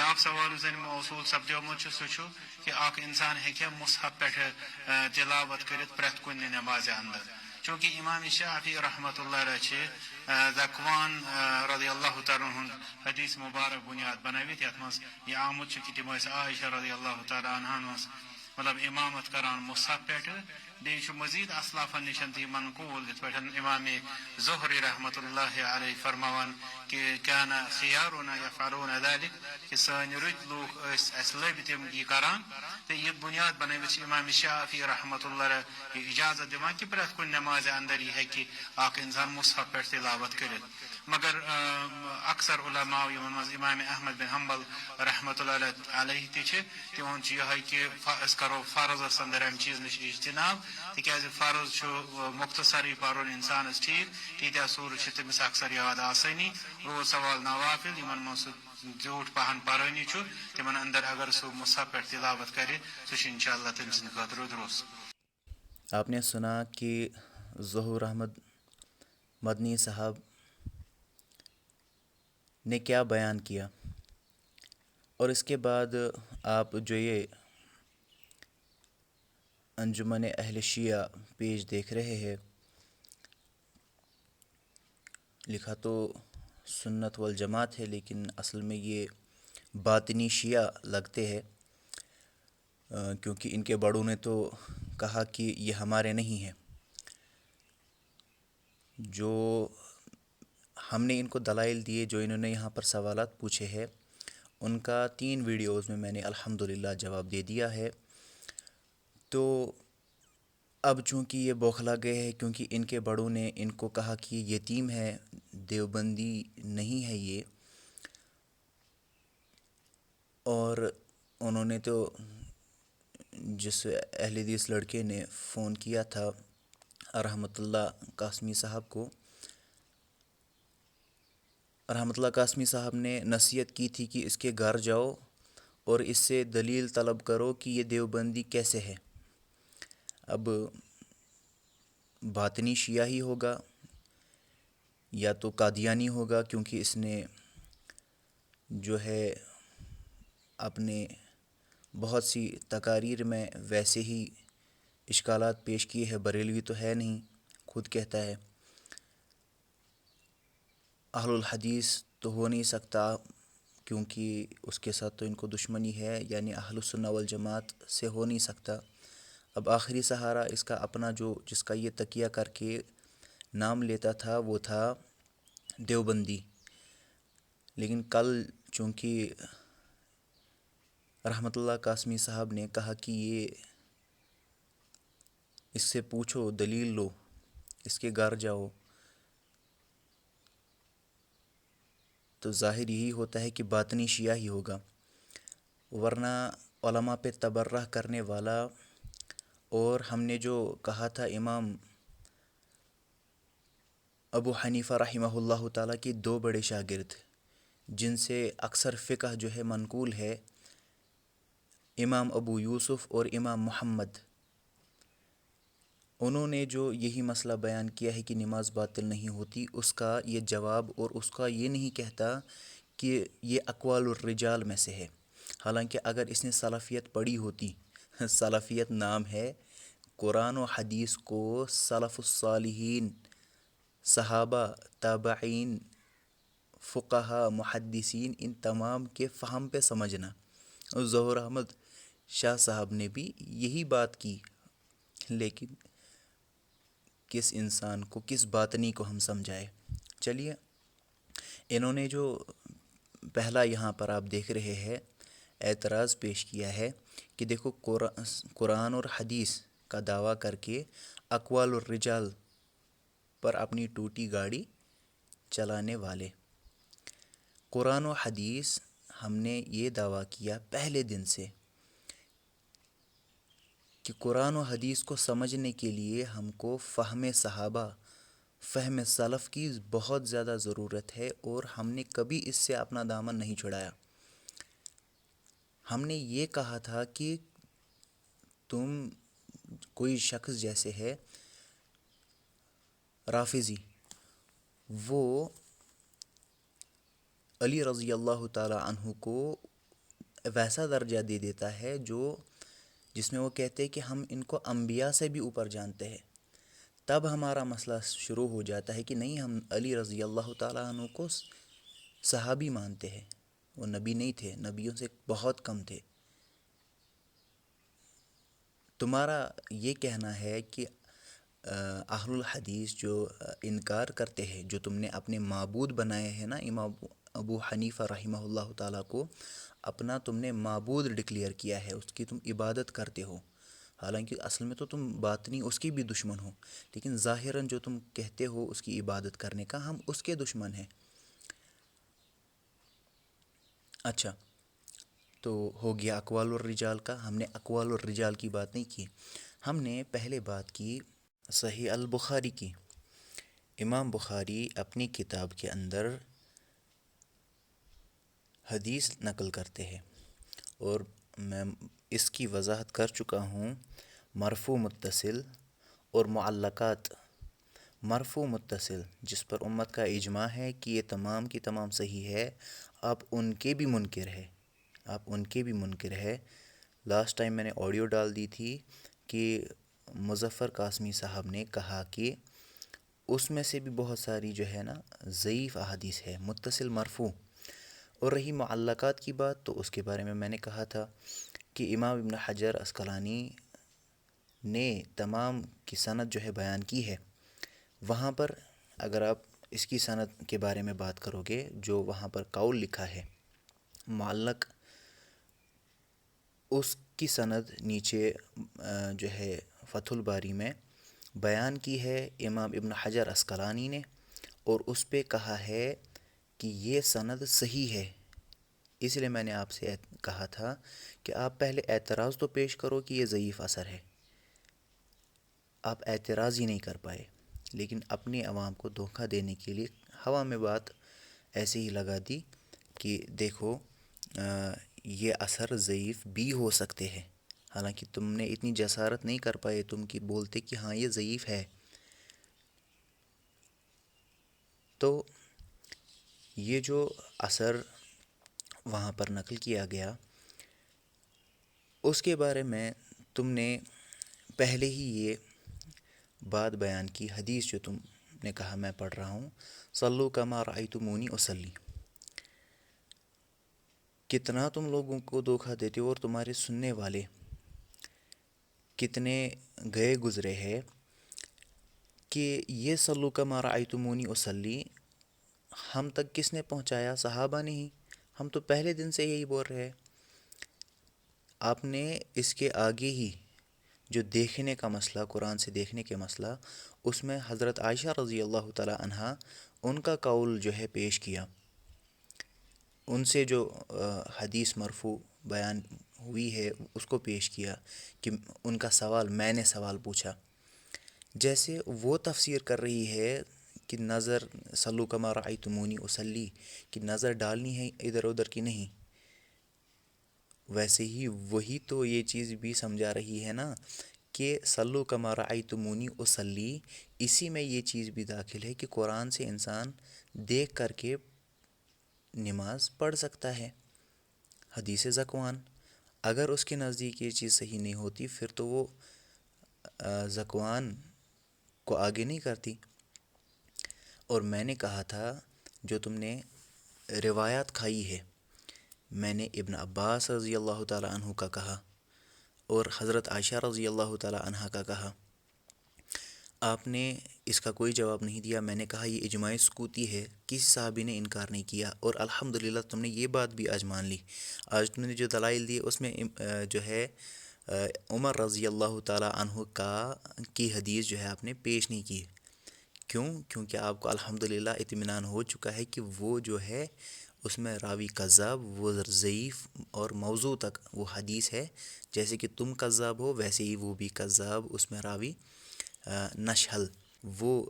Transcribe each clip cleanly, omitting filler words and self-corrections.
بیاکھ سوال زن موصول سپدیومت سہ کہ اخ انسان ہیکہ مصحف پہ تلاوت کرت پرٮ۪تھ کُنہِ نمازِ اندر چونکہ امام شافعی رحمۃ اللہ علیہ ذکوان رضی اللہ تعالیٰ ہند حدیث مبارک بنیاد بنٲوِتھ یتھ منٛز یہ آمُت چھُ کہ تِم ٲسۍ عائشہ رضی اللہ تعالیٰ عنہن ٲس مطلب امامت کران مصحف پٮ۪ٹھ بیٚیہِ چھُ مزید اسلافن نشن تہِ منقول یِتھ پٲٹھۍ امام زہری رحمۃ اللہ علیہ فرماوان کہ كان خيارنا يفعلون ذلك کہ سٲنۍ رٕتۍ لوٗکھ ٲسۍ اَسہِ لٔبۍ تِم یہِ کران تہٕ یہِ بُنیاد بنٲوِتھ چھِ امام شافعی رحمۃ اللہ علیہ یہِ اجازت دِوان کہ پرٮ۪تھ کُنہِ نمازِ اندر یہِ ہیٚکہِ اکھ انسان مصحف پٮ۪ٹھ تلاوت کٔرِتھ مگر اکثر علماء یِمن منٛز امام احمد بن حنبل رحمۃ اللہ علیہ تہِ چھِ تِہُنٛد چھُ یِہوٚے کہ أسۍ کرو فرضس اندر امہِ چیٖز نِش اجتناب تِکیٛازِ فرض چھُ مختصرٕے پرُن انسانس ٹھیٖک تیٖتیٛاہ سوٗرٕ چھِ تٔمِس اکثر یاد آسٲنی روز سوال نوافل یِمن منٛز سُہ زیوٗٹھ پہن پرٲنی چھُ تِمن اندر اگر سُہ مصحف پٮ۪ٹھ تلاوت کرِ سُہ چھُ انشاءاللہ تٔمۍ سٕنٛدِ خٲطرٕ درست. آپ نے سنا کہ ظہور احمد مدنی صاحب نے کیا بیان کیا، اور اس کے بعد آپ جو یہ انجمن اہل شیعہ پیج دیکھ رہے ہیں، لکھا تو سنت والجماعت ہے لیکن اصل میں یہ باطنی شیعہ لگتے ہیں، کیونکہ ان کے بڑوں نے تو کہا کہ یہ ہمارے نہیں ہیں. جو ہم نے ان کو دلائل دیے، جو انہوں نے یہاں پر سوالات پوچھے ہیں، ان کا 3 ویڈیوز میں نے الحمدللہ جواب دے دیا ہے. تو اب چونکہ یہ بوکھلا گئے ہیں کیونکہ ان کے بڑوں نے ان کو کہا کہ یہ یتیم ہے، دیوبندی نہیں ہے یہ، اور انہوں نے تو جس اہل حدیث لڑکے نے فون کیا تھا رحمۃ اللہ قاسمی صاحب کو، رحمۃ اللہ قاسمی صاحب نے نصیحت کی تھی کہ اس کے گھر جاؤ اور اس سے دلیل طلب کرو کہ یہ دیوبندی کیسے ہے. اب باطنی شیعہ ہی ہوگا یا تو قادیانی ہوگا، کیونکہ اس نے جو ہے اپنے بہت سی تقاریر میں ویسے ہی اشکالات پیش کیے ہیں. بریلوی تو ہے نہیں، خود کہتا ہے. اہل الحدیث تو ہو نہیں سکتا کیونکہ اس کے ساتھ تو ان کو دشمنی ہے، یعنی اہل السنہ والجماعت سے ہو نہیں سکتا. اب آخری سہارا اس کا اپنا جو جس کا یہ تکیہ کر کے نام لیتا تھا وہ تھا دیوبندی. لیکن کل چونکہ رحمۃ اللہ قاسمی صاحب نے کہا کہ یہ اس سے پوچھو، دلیل لو، اس کے گھر جاؤ، تو ظاہر یہی ہوتا ہے کہ باطنی شیعہ ہی ہوگا. ورنہ علماء پہ تبرہ کرنے والا، اور ہم نے جو کہا تھا امام ابو حنیفہ رحمہ اللہ تعالیٰ کی 2 بڑے شاگرد جن سے اکثر فقہ جو ہے منقول ہے، امام ابو یوسف اور امام محمد، انہوں نے جو یہی مسئلہ بیان کیا ہے کہ نماز باطل نہیں ہوتی، اس کا یہ جواب، اور اس کا یہ نہیں کہتا کہ یہ اقوال الرجال میں سے ہے. حالانکہ اگر اس نے سلفیت پڑھی ہوتی، سلفیت نام ہے قرآن و حدیث کو سلف الصالحین، صحابہ، تابعین، فقہا، محدثین، ان تمام کے فہم پہ سمجھنا. ظہور احمد شاہ صاحب نے بھی یہی بات کی، لیکن کس انسان کو، کس باطنی کو ہم سمجھائے. چلیے، انہوں نے جو پہلا یہاں پر آپ دیکھ رہے ہیں اعتراض پیش کیا ہے کہ دیکھو قرآن اور حدیث کا دعویٰ کر کے اقوال الرجال پر اپنی ٹوٹی گاڑی چلانے والے. قرآن و حدیث ہم نے یہ دعویٰ کیا پہلے دن سے کہ قرآن و حدیث کو سمجھنے کے لیے ہم کو فہم صحابہ، فہم سلف کی بہت زیادہ ضرورت ہے، اور ہم نے کبھی اس سے اپنا دامن نہیں چھڑایا. ہم نے یہ کہا تھا کہ تم کوئی شخص جیسے ہے رافضی، وہ علی رضی اللہ تعالی عنہ کو ویسا درجہ دے دیتا ہے جس میں وہ کہتے ہیں کہ ہم ان کو انبیاء سے بھی اوپر جانتے ہیں، تب ہمارا مسئلہ شروع ہو جاتا ہے کہ نہیں، ہم علی رضی اللہ تعالیٰ عنہ کو صحابی مانتے ہیں، وہ نبی نہیں تھے، نبیوں سے بہت کم تھے۔ تمہارا یہ کہنا ہے کہ اہل الحدیث جو انکار کرتے ہیں، جو تم نے اپنے معبود بنائے ہیں نا، امام ابو حنیفہ رحمہ اللہ تعالیٰ کو اپنا تم نے معبود ڈکلیئر کیا ہے، اس کی تم عبادت کرتے ہو، حالانکہ اصل میں تو تم باطنی اس کی بھی دشمن ہو، لیکن ظاہراً جو تم کہتے ہو اس کی عبادت کرنے کا، ہم اس کے دشمن ہیں۔ اچھا، تو ہو گیا اقوال الرجال کا، ہم نے اقوال الرجال کی بات نہیں کی، ہم نے پہلے بات کی صحیح البخاری کی۔ امام بخاری اپنی کتاب کے اندر حدیث نقل کرتے ہیں، اور میں اس کی وضاحت کر چکا ہوں، مرفوع متصل اور معلقات۔ مرفوع متصل جس پر امت کا اجماع ہے کہ یہ تمام کی تمام صحیح ہے، آپ ان کے بھی منکر ہے۔ لاسٹ ٹائم میں نے آڈیو ڈال دی تھی کہ مظفر قاسمی صاحب نے کہا کہ اس میں سے بھی بہت ساری جو ہے نا ضعیف احادیث ہے، متصل مرفوع۔ اور رہی معلقات کی بات، تو اس کے بارے میں نے کہا تھا کہ امام ابن حجر عسقلانی نے تمام کی سند جو ہے بیان کی ہے، وہاں پر اگر آپ اس کی سند کے بارے میں بات کرو گے، جو وہاں پر قول لکھا ہے معلق، اس کی سند نیچے جو ہے فتح الباری میں بیان کی ہے امام ابن حجر عسقلانی نے، اور اس پہ کہا ہے کہ یہ سند صحیح ہے۔ اس لیے میں نے آپ سے کہا تھا کہ آپ پہلے اعتراض تو پیش کرو کہ یہ ضعیف اثر ہے، آپ اعتراض ہی نہیں کر پائے، لیکن اپنی عوام کو دھوکہ دینے کے لیے ہوا میں بات ایسے ہی لگا دی کہ دیکھو یہ اثر ضعیف بھی ہو سکتے ہیں، حالانکہ تم نے اتنی جسارت نہیں کر پائے تم کہ بولتے کہ ہاں یہ ضعیف ہے۔ تو یہ جو اثر وہاں پر نقل کیا گیا، اس کے بارے میں تم نے پہلے ہی یہ بات بیان کی، حدیث جو تم نے کہا میں پڑھ رہا ہوں، صلو کما رأیتمونی اصلی۔ کتنا تم لوگوں کو دھوکہ دیتے ہو، اور تمہارے سننے والے کتنے گئے گزرے ہیں کہ یہ صلو کما رأیتمونی اصلی ہم تک کس نے پہنچایا؟ صحابہ نے ہی، ہم تو پہلے دن سے یہی بول رہے ہیں۔ آپ نے اس کے آگے ہی جو دیکھنے کا مسئلہ، قرآن سے دیکھنے کے مسئلہ، اس میں حضرت عائشہ رضی اللہ تعالی عنہا ان کا قول جو ہے پیش کیا، ان سے جو حدیث مرفوع بیان ہوئی ہے اس کو پیش کیا کہ ان کا سوال، میں نے سوال پوچھا، جیسے وہ تفسیر کر رہی ہے کہ نظر صلو کما رأیتمونی اصلی، کہ نظر ڈالنی ہے ادھر ادھر کی نہیں، ویسے ہی وہی تو یہ چیز بھی سمجھا رہی ہے نا کہ صلو کما رأیتمونی اصلی، اسی میں یہ چیز بھی داخل ہے کہ قرآن سے انسان دیکھ کر کے نماز پڑھ سکتا ہے۔ حدیث ذکوان، اگر اس کے نزدیک یہ چیز صحیح نہیں ہوتی، پھر تو وہ ذکوان کو آگے نہیں کرتی۔ اور میں نے کہا تھا جو تم نے روایات کھائی ہے، میں نے ابن عباس رضی اللہ تعالی عنہ کا کہا اور حضرت عائشہ رضی اللہ تعالی عنہا کا کہا، آپ نے اس کا کوئی جواب نہیں دیا۔ میں نے کہا یہ اجماع سکوتی ہے، کسی صحابی نے انکار نہیں کیا، اور الحمدللہ تم نے یہ بات بھی آج مان لی۔ آج تم نے جو دلائل دی اس میں جو ہے عمر رضی اللہ تعالی عنہ کی حدیث جو ہے آپ نے پیش نہیں کی۔ کیوں؟ کیونکہ آپ کو الحمدللہ اطمینان ہو چکا ہے کہ وہ جو ہے اس میں راوی کذاب، وہ ضعیف اور موضوع تک وہ حدیث ہے، جیسے کہ تم کذاب ہو ویسے ہی وہ بھی کذاب، اس میں راوی نشہل، وہ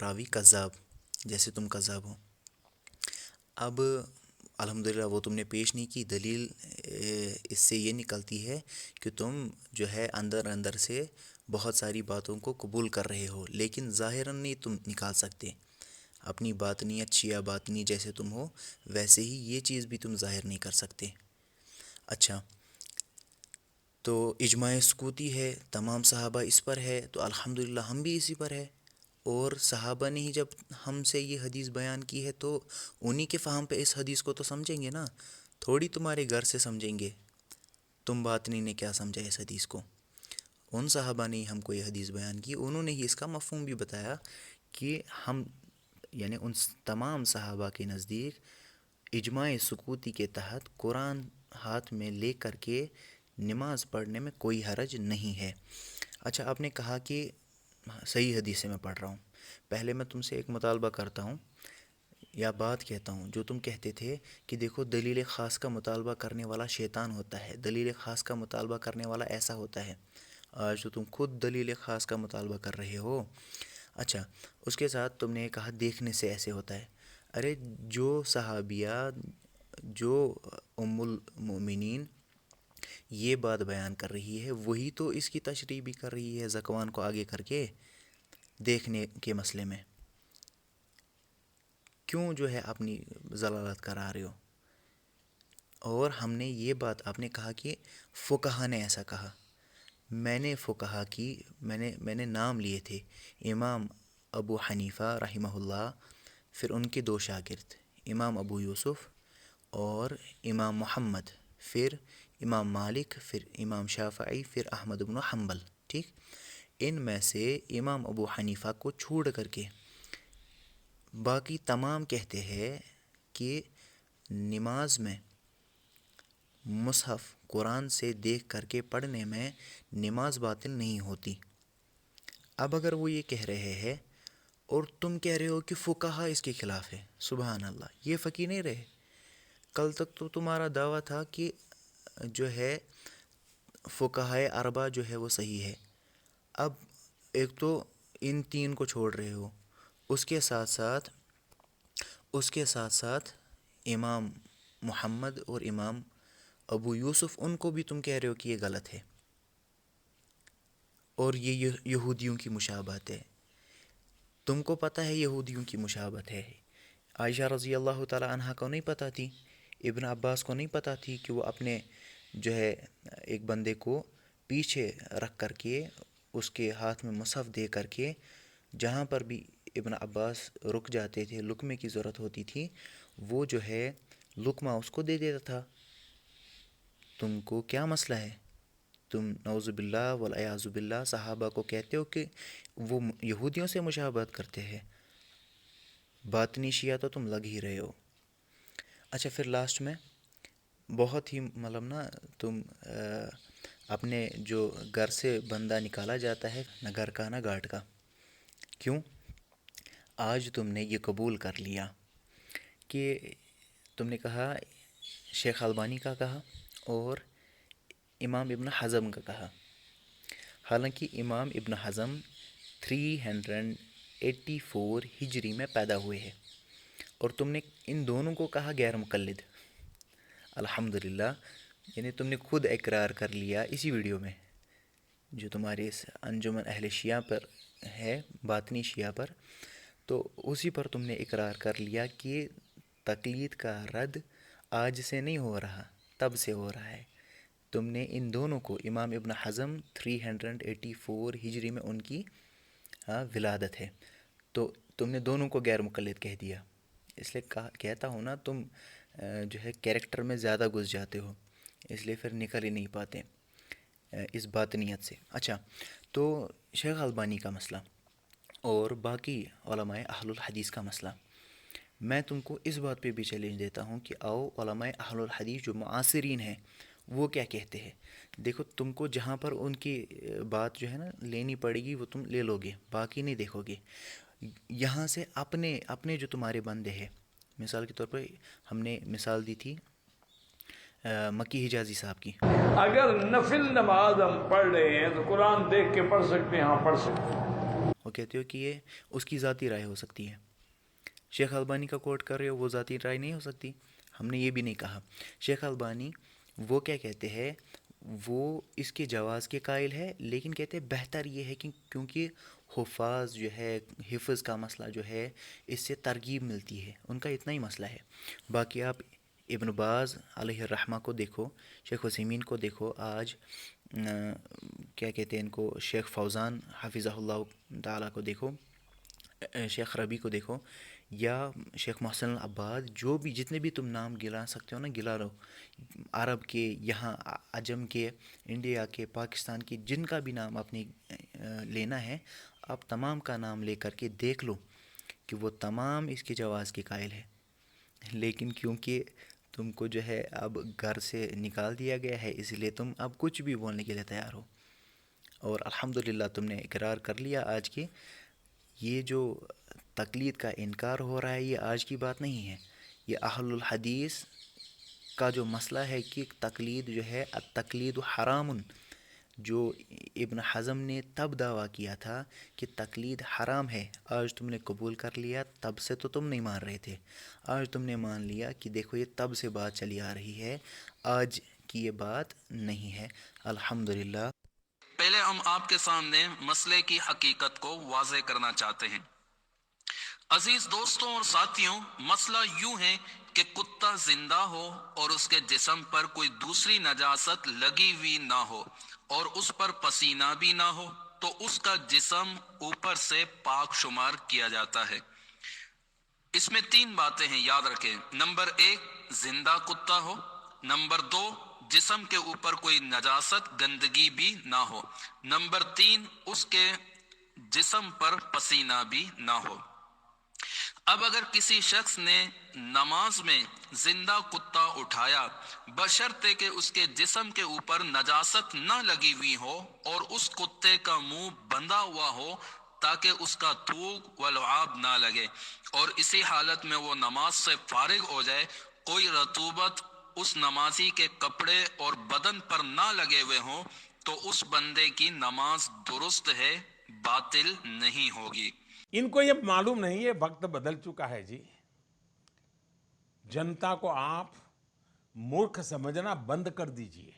راوی کذاب جیسے تم کذاب ہو۔ اب الحمدللہ وہ تم نے پیش نہیں کی، دلیل اس سے یہ نکلتی ہے کہ تم جو ہے اندر اندر سے بہت ساری باتوں کو قبول کر رہے ہو، لیکن ظاہراً نہیں تم نکال سکتے اپنی باطنیت، شیعہ باطنی جیسے تم ہو ویسے ہی یہ چیز بھی تم ظاہر نہیں کر سکتے۔ اچھا، تو اجماع سکوتی ہے، تمام صحابہ اس پر ہے، تو الحمدللہ ہم بھی اسی پر ہے. اور صحابہ نے ہی جب ہم سے یہ حدیث بیان کی ہے تو انہی کے فہم پہ اس حدیث کو تو سمجھیں گے نا، تھوڑی تمہارے گھر سے سمجھیں گے. تم باطنی نے کیا سمجھا اس حدیث کو؟ ان صحابہ نے ہی ہم کو یہ حدیث بیان کی، انہوں نے ہی اس کا مفہوم بھی بتایا کہ ہم یعنی ان تمام صحابہ کے نزدیک اجماع سکوتی کے تحت قرآن ہاتھ میں لے کر کے نماز پڑھنے میں کوئی حرج نہیں ہے. اچھا، آپ نے کہا کہ صحیح حدیث سے میں پڑھ رہا ہوں. پہلے میں تم سے ایک مطالبہ کرتا ہوں یا بات کہتا ہوں. جو تم کہتے تھے کہ دیکھو دلیل خاص کا مطالبہ کرنے والا شیطان ہوتا ہے، دلیل خاص کا مطالبہ کرنے والا ایسا ہوتا ہے. آج تو تم خود دلیل خاص کا مطالبہ کر رہے ہو. اچھا، اس کے ساتھ تم نے کہا دیکھنے سے ایسے ہوتا ہے. ارے جو صحابیہ، جو ام المؤمنین یہ بات بیان کر رہی ہے وہی تو اس کی تشریح بھی کر رہی ہے ذکوان کو آگے کر کے دیکھنے کے مسئلے میں. کیوں جو ہے اپنی ضلالت کرا رہے ہو؟ اور ہم نے یہ بات، آپ نے کہا کہ فقہا نے ایسا کہا. میں نے فقہا کی میں نے نام لیے تھے، امام ابو حنیفہ رحمہ اللہ، پھر ان کے دو شاگرد امام ابو یوسف اور امام محمد، پھر امام مالک، پھر امام شافعی، پھر احمد بن حنبل. ٹھیک، ان میں سے امام ابو حنیفہ کو چھوڑ کر کے باقی تمام کہتے ہیں کہ نماز میں مصحف قرآن سے دیکھ کر کے پڑھنے میں نماز باطل نہیں ہوتی. اب اگر وہ یہ کہہ رہے ہیں اور تم کہہ رہے ہو کہ فقہا اس کے خلاف ہے، سبحان اللہ، یہ فقی نہیں رہے. کل تک تو تمہارا دعویٰ تھا کہ جو ہے فقہائے اربعہ جو ہے وہ صحیح ہے. اب ایک تو ان تین کو چھوڑ رہے ہو، اس کے ساتھ ساتھ امام محمد اور امام ابو یوسف ان کو بھی تم کہہ رہے ہو کہ یہ غلط ہے اور یہ یہودیوں کی مشابہت ہے. تم کو پتہ ہے یہودیوں کی مشابہت ہے. عائشہ رضی اللہ تعالی عنہا کو نہیں پتہ تھی، ابن عباس کو نہیں پتہ تھی کہ وہ اپنے جو ہے ایک بندے کو پیچھے رکھ کر کے اس کے ہاتھ میں مصحف دے کر کے جہاں پر بھی ابن عباس رک جاتے تھے، لقمے کی ضرورت ہوتی تھی، وہ جو ہے لقمہ اس کو دے دیتا تھا. تم کو کیا مسئلہ ہے؟ تم نعوذ باللہ والعیاذ باللہ صحابہ کو کہتے ہو کہ وہ یہودیوں سے مشابہت کرتے ہیں. باطنی شیعہ تو تم لگ ہی رہے ہو. اچھا، پھر لاسٹ میں بہت ہی مطلب نا تم اپنے جو گھر سے بندہ نکالا جاتا ہے نہ گھر کا نہ گھاٹ کا. کیوں؟ آج تم نے یہ قبول کر لیا کہ تم نے کہا شیخ البانی کا کہا اور امام ابن حزم کا کہا. حالانکہ امام ابن حزم 384 ہجری میں پیدا ہوئے ہیں اور تم نے ان دونوں کو کہا غیر مقلد. الحمدللہ، یعنی تم نے خود اقرار کر لیا اسی ویڈیو میں جو تمہارے اس انجمن اہل شیعہ پر ہے، باطنی شیعہ پر، تو اسی پر تم نے اقرار کر لیا کہ تقلید کا رد آج سے نہیں ہو رہا، تب سے ہو رہا ہے. تم نے ان دونوں کو، امام ابن حزم 384 ہجری میں ان کی ولادت ہے، تو تم نے دونوں کو غیر مقلد کہہ دیا. اس لیے کہتا ہوں نا تم جو ہے کیریکٹر میں زیادہ گھس جاتے ہو، اس لیے پھر نکل ہی نہیں پاتے اس باطنیت سے. اچھا، تو شیخ البانی کا مسئلہ اور باقی علماء اہل الحدیث کا مسئلہ، میں تم کو اس بات پہ بھی چیلنج دیتا ہوں کہ آؤ علماء اہل الحدیث جو معاصرین ہیں وہ کیا کہتے ہیں. دیکھو، تم کو جہاں پر ان کی بات جو ہے نا لینی پڑے گی وہ تم لے لو گے، باقی نہیں دیکھو گے. یہاں سے اپنے جو تمہارے بندے ہیں، مثال کے طور پر ہم نے مثال دی تھی مکی حجازی صاحب کی. اگر نفل نماز ہم پڑھ رہے ہیں تو قرآن دیکھ کے پڑھ سکتے ہیں، ہاں پڑھ سکتے ہیں. وہ کہتے ہو کہ یہ اس کی ذاتی رائے ہو سکتی ہے. شیخ البانی کا کوٹ کر رہے ہو، وہ ذاتی رائے نہیں ہو سکتی. ہم نے یہ بھی نہیں کہا. شیخ البانی وہ کیا کہتے ہیں، وہ اس کے جواز کے قائل ہے، لیکن کہتے ہیں بہتر یہ ہے کہ کیونکہ حفاظ جو ہے، حفظ کا مسئلہ جو ہے اس سے ترغیب ملتی ہے، ان کا اتنا ہی مسئلہ ہے. باقی آپ ابن باز علیہ الرحمہ کو دیکھو، شیخ عثیمین کو دیکھو، آج کیا کہتے ہیں ان کو، شیخ فوزان حفظہ اللہ تعالیٰ کو دیکھو، شیخ ربی کو دیکھو، یا شیخ محسن العباد، جو بھی جتنے بھی تم نام گلا سکتے ہو نا گلا لو، عرب کے، یہاں عجم کے، انڈیا کے، پاکستان کے، جن کا بھی نام آپ نے لینا ہے، آپ تمام کا نام لے کر کے دیکھ لو کہ وہ تمام اس کے جواز کے قائل ہے، لیکن کیونکہ تم کو جو ہے اب گھر سے نکال دیا گیا ہے، اس لیے تم اب کچھ بھی بولنے کے لیے تیار ہو، اور الحمدللہ تم نے اقرار کر لیا آج کے. یہ جو تقلید کا انکار ہو رہا ہے یہ آج کی بات نہیں ہے، یہ اہل الحدیث کا جو مسئلہ ہے کہ تقلید جو ہے، التقلید حرام، جو ابن حزم نے تب دعویٰ کیا تھا کہ تقلید حرام ہے، آج تم نے قبول کر لیا، تب سے تو تم نہیں مان رہے تھے، آج تم نے مان لیا کہ دیکھو یہ تب سے بات چلی آ رہی ہے، آج کی یہ بات نہیں ہے. الحمدللہ. پہلے ہم آپ کے سامنے مسئلے کی حقیقت کو واضح کرنا چاہتے ہیں. عزیز دوستوں اور ساتھیوں، مسئلہ یوں ہے کہ کتا زندہ ہو اور اس کے جسم پر کوئی دوسری نجاست لگی ہوئی نہ ہو اور اس پر پسینہ بھی نہ ہو تو اس کا جسم اوپر سے پاک شمار کیا جاتا ہے. اس میں 3 باتیں ہیں، یاد رکھیں. نمبر 1، زندہ کتا ہو. نمبر 2، جسم کے اوپر کوئی نجاست گندگی بھی نہ ہو. نمبر 3، اس کے جسم پر پسینہ بھی نہ ہو. اب اگر کسی شخص نے نماز میں زندہ کتا اٹھایا بشرطے کہ اس کے جسم کے اوپر نجاست نہ لگی ہوئی ہو اور اس کتے کا منہ بندھا ہوا ہو تاکہ اس کا تھوک و لعاب نہ لگے، اور اسی حالت میں وہ نماز سے فارغ ہو جائے، کوئی رطوبت اس نمازی کے کپڑے اور بدن پر نہ لگے ہوئے ہوں، تو اس بندے کی نماز درست ہے، باطل نہیں ہوگی. ان کو یہ معلوم نہیں ہے وقت بدل چکا ہے جی. جنتا کو آپ مورخ سمجھنا بند کر دیجئے.